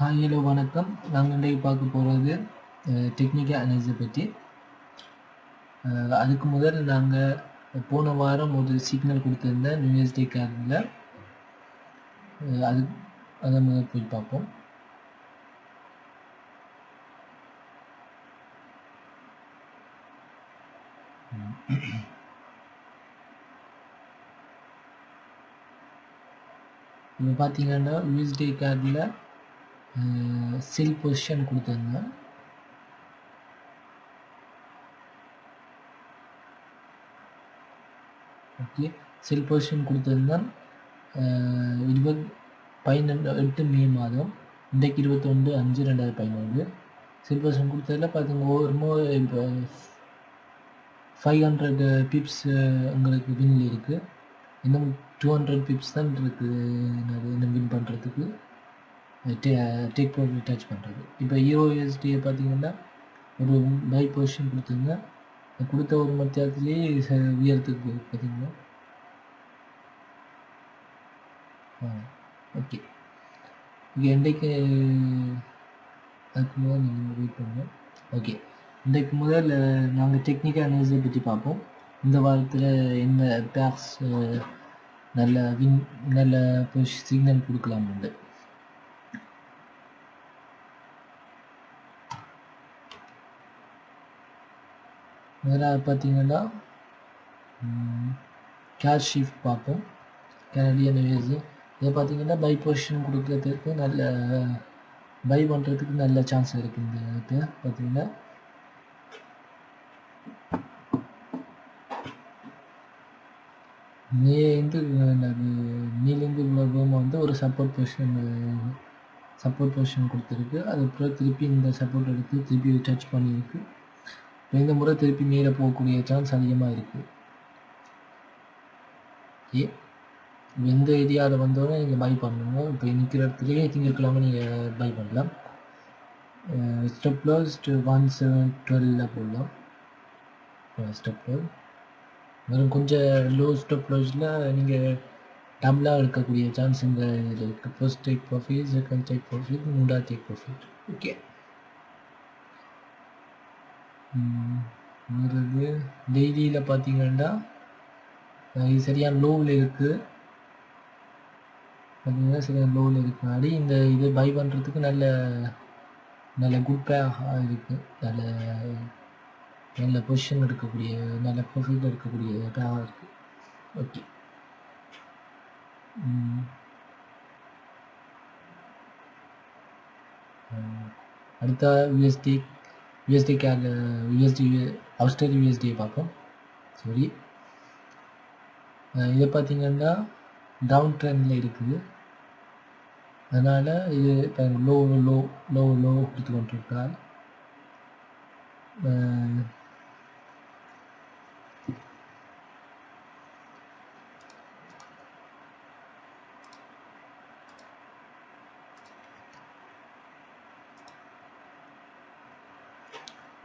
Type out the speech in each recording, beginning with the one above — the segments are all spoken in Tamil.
ஹாய் ஹலோ வணக்கம். நாங்கள் இன்றைக்கு பார்க்க போகிறது டெக்னிக்கல் அனலைஸை பற்றி. அதுக்கு முதல் நாங்கள் போன வாரம் ஒரு சிக்னல் கொடுத்துருந்தேன் யூஎஸ்டி கார்டில். அதை முதல் போய் பார்ப்போம். இப்போ பார்த்தீங்கன்னா யூஎஸ்டி கார்டில் செல் பொசிஷன் கொடுத்துருந்தேன். ஓகே, செல் பொசிஷன் கொடுத்துருந்தேன் 8 மே மாதம். இன்றைக்கு 21/5/2011. செல் பொசிஷன் கொடுத்ததில் பார்த்தீங்கன்னா இப்போ 500 பிப்ஸ் உங்களுக்கு வின்ல இருக்குது. இன்னும் 200 பிப்ஸ் தான் இருக்குது இன்னும் வின் பண்ணுறதுக்கு, டேக் ப்ராஃபிட் டச் பண்ணுறது. இப்போ யூஎஸ்டியை பார்த்தீங்கன்னா ஒரு பை பொசிஷன் கொடுத்துருங்க. கொடுத்த ஒரு மத்தியானத்துலேயே உயரத்துக்கு பார்த்தீங்கன்னா ஓகே. இங்கே இன்றைக்கு அதுக்கு முதல் நீங்கள் வெயிட் பண்ணுங்க. ஓகே, இன்றைக்கு முதல் நாங்கள் டெக்னிக்கல் அனலைஸை பற்றி பார்ப்போம். இந்த வாரத்தில் என்ன பேக்ஸ் நல்ல சிக்னல் கொடுக்கலாம் உண்டு. முதலாவது பார்த்தீங்கன்னா கேஷ் ஷிஃப்ட் பார்ப்போம். கனடியன் யூஎஸ்டி இதை பார்த்தீங்கன்னா பை பொசிஷன் கொடுக்கறதுக்கு நல்ல பை பண்ணுறதுக்கு நல்ல சான்ஸ் இருக்குது. இந்த இப்போ பார்த்தீங்கன்னா மேலேருந்து இவ்வளோ தூரம் வந்து ஒரு சப்போர்ட் பொசிஷன் கொடுத்துருக்கு. அதுக்கப்புறம் திருப்பி இந்த சப்போர்ட் எடுத்து திருப்பி டச் பண்ணியிருக்கு. இப்போ இந்த முறை திருப்பி மேலே போகக்கூடிய சான்ஸ் அதிகமாக இருக்குது. ஓகே, எந்த ஏரியாவில் வந்தோடனே நீங்கள் பை பண்ணணும். இப்போ நிற்கிற இடத்துலேயே திங்கட்கிழமை நீங்கள் பை பண்ணலாம். ஸ்டெப் லாஸ் 1712 போடலாம். ஸ்டெப் லாஸ் வெறும் கொஞ்சம் லோ ஸ்டெப் லாஸில் நீங்கள் டபுளாக எடுக்கக்கூடிய சான்ஸ் இந்த இதில் இருக்குது. First take profit, second take profit, மூணாவது டேக் ப்ராஃபிட். ஓகே, இது டெய்லியில் பார்த்தீங்கன்னா இது சரியான லோவில் இருக்குது. பார்த்தீங்கன்னா சரியான லோவில் இருக்குனாடி இந்த இது பை பண்ணுறதுக்கு நல்ல குட் பேக்காக இருக்குது. நல்ல பொசிஷன் எடுக்கக்கூடிய, நல்ல ப்ராஃபிட் எடுக்கக்கூடிய பேக்காக இருக்குது. ஓகே, அடுத்த யூஎஸ்டி கேர் ஆஸ்திரேலியா யூஎஸ்டியை பார்ப்போம். சரி, இதை பார்த்தீங்கன்னா டவுன் ட்ரெண்டில் இருக்குது. அதனால் இது இப்போ லோ கொடுத்து கொண்டிருக்கார்.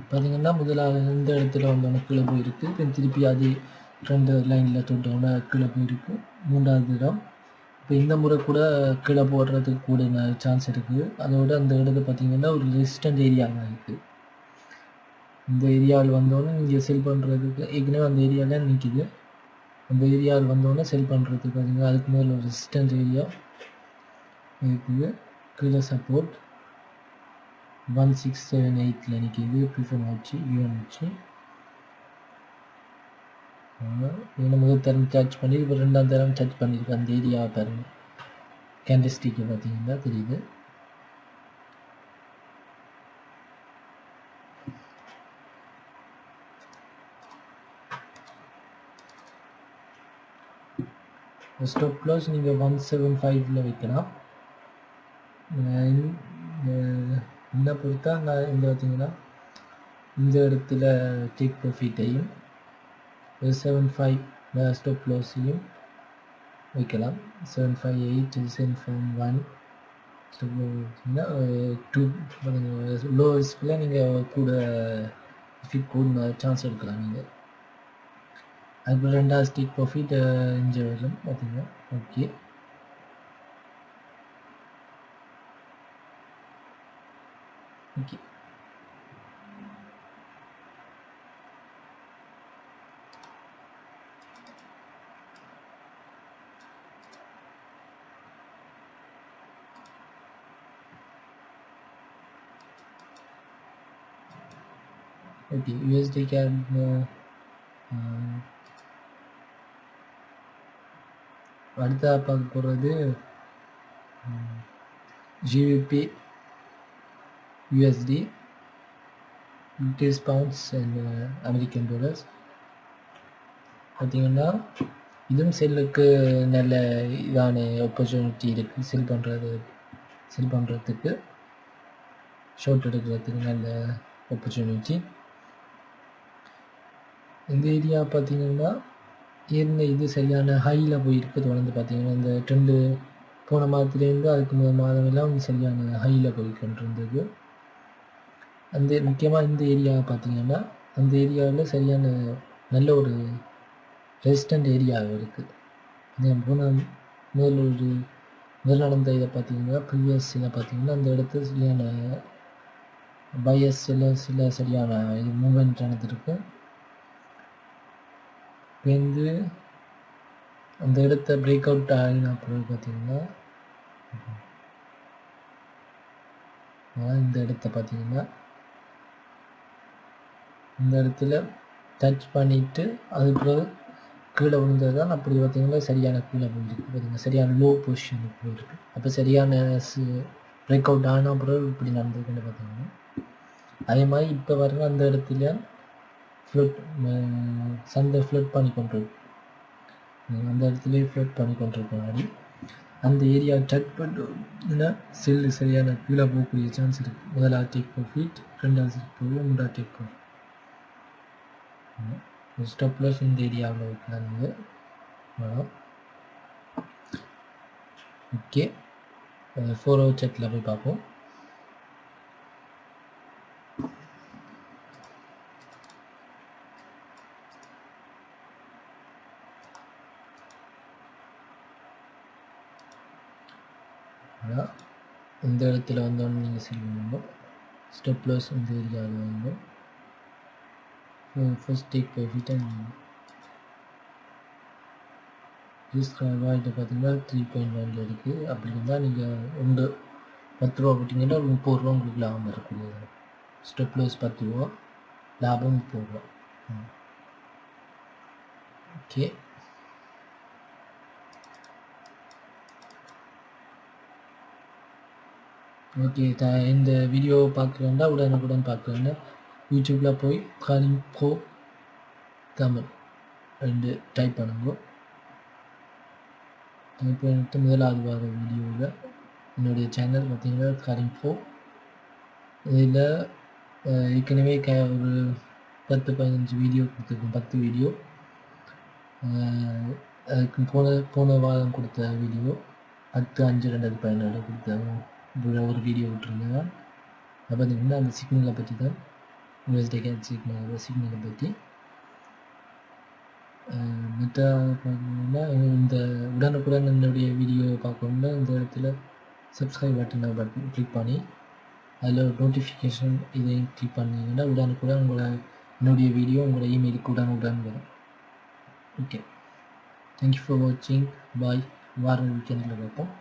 பார்த்தீங்கன்னா முதலாவது இந்த இடத்துல வந்தோடனே கீழே போயிருக்கு. இப்போ திருப்பி அது ட்ரெண்ட் லைனில் தொட்டோன்னே கீழே போயிருக்கு. மூன்றாவது இடம். இப்போ இந்த முறை கூட கீழே போடுறதுக்கு கூட சான்ஸ் இருக்குது. அதோட அந்த இடத்துல பார்த்தீங்கன்னா ஒரு ரெசிஸ்டன்ட் ஏரியாவாக இருக்குது. இந்த ஏரியாவில் வந்தோடனே நீங்கள் செல் பண்ணுறதுக்கு ஏற்கனவே அந்த ஏரியாவில் நிற்கிது. அந்த ஏரியாவில் வந்தோடனே செல் பண்ணுறதுக்கு பார்த்தீங்கன்னா அதுக்கு மேலே ஒரு ரெசிஸ்டன்ட் ஏரியா இருக்குது. கீழே சப்போர்ட் 1678 நிற்கிது. ப்ரிஃபர் ஆச்சு யூஎன் வச்சு இதில் முதல் தரம் சர்ச் பண்ணி இப்போ ரெண்டாம் தரம் சர்ச் பண்ணியிருக்கு. அந்த ஏரியாவை பாருங்கள், கேண்டில்ஸ்டிக்கை பார்த்தீங்கன்னா தெரியுது. ஸ்டாப் லாஸ் நீங்கள் 175 வைக்கலாம். என்ன பொறுத்தா நான் இந்த பார்த்தீங்கன்னா இந்த இடத்துல டேக் ப்ராஃபிட்டையும் 75 ஸ்டாப் லாஸையும் வைக்கலாம். 758 751 லோ ரிஸ்கில் நீங்கள் கூட ஃபிட் கூட சான்ஸ் எடுக்கலாம். நீங்கள் அதுக்கப்புறம் ரெண்டாவது ஸ்டேக் ப்ராஃபிட் இங்கே வரும் பார்த்தீங்கன்னா. Okay, okay. Okay, USD can அடுத்த பார்க்க போகிறது GBP, USD, British pounds and American dollars. பார்த்தீங்கன்னா இதுவும் செல்லுக்கு நல்ல இதான ஆப்பர்ச்சுனிட்டி இருக்குது. செல் பண்ணுறதுக்கு ஷார்ட் எடுக்கிறதுக்கு நல்ல ஆப்பர்ச்சுனிட்டி. இந்த ஏரியா பார்த்தீங்கன்னா இது சரியான ஹையில் போயிருக்குது. வந்து பார்த்தீங்கன்னா இந்த ட்ரெண்டு போன மாதத்துலேருந்து அதுக்கு முதல் மாதம் எல்லாம் சரியான ஹையில் போய்கின்றிருந்தது. அந்த முக்கியமாக இந்த ஏரியா பார்த்தீங்கன்னா அந்த ஏரியாவில் சரியான நல்ல ஒரு ரெசிஸ்டன்ட் ஏரியாவும் இருக்குது. முதல் நடந்த இதை பார்த்தீங்கன்னா ப்ரீவியஸ் இதை பார்த்தீங்கன்னா அந்த இடத்துல சரியான பயஸ் சில சரியான இது மூமெண்ட் நடந்திருக்கு. வந்து அந்த இடத்த பிரேக் அவுட் ஆகின அப்புறம் பார்த்தீங்கன்னா இந்த இடத்த பார்த்தீங்கன்னா இந்த இடத்துல டச் பண்ணிட்டு அதுக்கப்புறம் கீழே விழுந்தது தான். அப்படி பார்த்தீங்கன்னா சரியான கீழே போயிருக்கு. பார்த்தீங்கன்னா சரியான லோ பொசிஷனுக்கு போயிருக்கு. அப்போ சரியான பிரேக் அவுட் ஆன அப்புறம் இப்படி நடந்ததுன்னு பார்த்தீங்கன்னா அதே மாதிரி இப்போ வர அந்த இடத்துல சந்தை ஃப்ளட் பண்ணி கொண்டிருக்கு. அந்த இடத்துலேயே ஃப்ளட் பண்ணி கொண்டிருக்க அந்த ஏரியா டச் பண்ணினா செல்லு சரியான கீழே போகக்கூடிய சான்ஸ் இருக்குது. முதலாவது டேக் ப்ராஃபிட், ரெண்டாவது போய் மூன்றாவது டேக் ப்ராஃபிட். ஸ்டாப் லாஸ் இந்த ஏரியாவில் வைக்கலாங்க. ஓகே, 4 ஹவர் சார்ட்டில் போய் பார்ப்போம். இந்த இடத்துல வந்தோன்னு நீங்கள் செய்யணும். ஸ்டாப் லாஸ் இந்த ஏரியாவில் வந்து first take profit and risk avoid பார்த்தீங்கன்னா 3.1 இருக்குது. அப்படி இருந்தால் நீங்கள் 10 ரூபா போட்டிங்கன்னா 30 ரூபா உங்களுக்கு லாபம் இருக்கக்கூடியது. ஸ்டாப் லாஸ் 10 ரூபா, லாபம் 30 ரூபா. Okay, okay. இந்த வீடியோவை பார்க்க வேண்டாம், உடனுக்குடன் பார்க்க வேண்டாம். யூடியூப்பில் போய் காலிங் ப்ரோ தமிழ் 2 டைப் பண்ணுங்க. டைப் பண்ணிட்டு முதலாவது வர வீடியோவில் என்னுடைய சேனல் பார்த்தீங்கன்னா காலிங் ப்ரோ. இதில் ஏற்கனவே ஒரு 10-15 வீடியோ கொடுத்துருக்கோம். 10 வீடியோ. அதுக்கு போன வாரம் கொடுத்த வீடியோ 10/5/2017 கொடுத்த ஒரு வீடியோ விட்டுருந்தேன். அது பார்த்தீங்கன்னா அந்த சிக்னலை பற்றி தான், USD கேன் சிக்னலை பற்றி. மற்ற பார்த்தீங்கன்னா இந்த உடனுக்குடன் என்னுடைய வீடியோவை பார்க்கணுன்னா இந்த இடத்துல சப்ஸ்கிரைப் பட்டனை கிளிக் பண்ணி அதில் நோட்டிஃபிகேஷன் இதையும் கிளிக் பண்ணிங்கன்னா உடனுக்குடன் என்னுடைய வீடியோ உங்களோட இமெயிலுக்கு உடனுக்குடன் வரும். ஓகே, தேங்க்யூ ஃபார் வாட்சிங். பாய். வார வீக்கெண்டில் பார்ப்போம்.